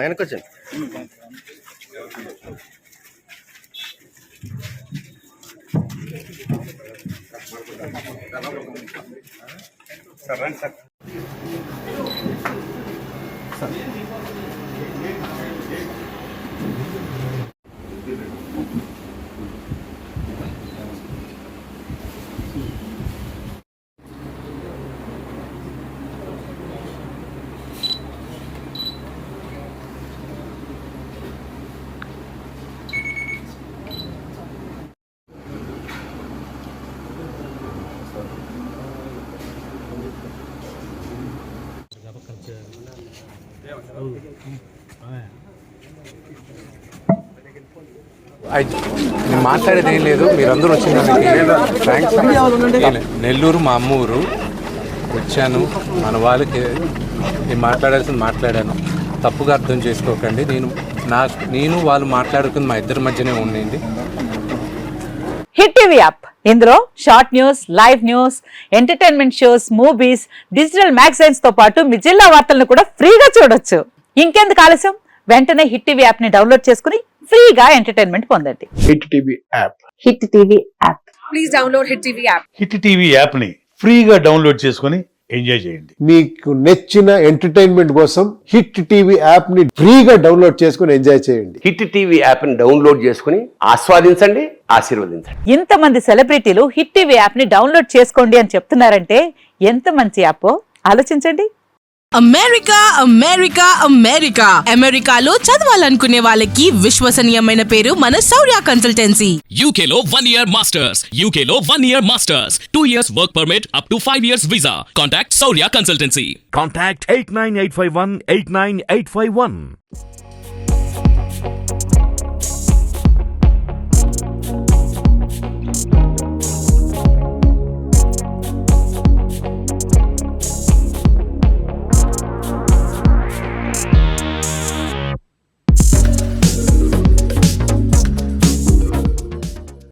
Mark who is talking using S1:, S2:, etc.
S1: వెనకొచ్చాను. Sir రండి sir.
S2: నేను మాట్లాడేది ఏం లేదు, మీరందరూ వచ్చినందుకు థ్యాంక్స్. నెల్లూరు మా అమ్మ ఊరు, వచ్చాను. మన వాళ్ళకి నేను మాట్లాడాల్సింది మాట్లాడాను, తప్పుగా అర్థం చేసుకోకండి. నేను వాళ్ళు మాట్లాడుకుని మా ఇద్దరి మధ్యనే ఉండింది.
S3: హిట్ టీవీ యాప్, ఇందులో short news, live news, entertainment shows, movies, digital magazines తో పాటు మీ జిల్లా వార్తలను కూడా ఫ్రీగా చూడొచ్చు. ఇంకెందుకు ఆలస్యం, వెంటనే హిట్ టీవీ యాప్ ని డౌన్లోడ్ చేసుకుని ఫ్రీగా ఎంటర్టైన్మెంట్ పొందండి.
S4: Hit TV app.
S3: Hit TV app.
S5: Please download hit TV app.
S6: Hit TV app ని ఫ్రీగా డౌన్లోడ్ చేసుకుని ఎంజాయ్ చేయండి.
S4: మీకు నచ్చిన ఎంటర్టైన్మెంట్ కోసం హిట్ టీవీ యాప్ ని ఫ్రీగా డౌన్లోడ్ చేసుకుని ఎంజాయ్ చేయండి.
S1: హిట్ టీవీ యాప్ ని డౌన్లోడ్ చేసుకుని ఆస్వాదించండి, ఆశీర్వదించండి.
S3: ఇంతమంది సెలబ్రిటీలు హిట్ టీవీ యాప్ ని డౌన్లోడ్ చేసుకోండి అని చెప్తున్నారంటే ఎంత మంచి యాప్ ఆలోచించండి.
S7: అమెరికా అమెరికా అమెరికా అమెరికాలో చదవాలనుకునే వాళ్ళకి విశ్వసనీయమైన పేరు మన శౌర్య కన్సల్టెన్సీ.
S8: UK లో 1 year masters, UK లో 1 year masters, 2 years work permit up to 5 years visa. Contact Saurya Consultancy.
S9: Contact 89851 89851.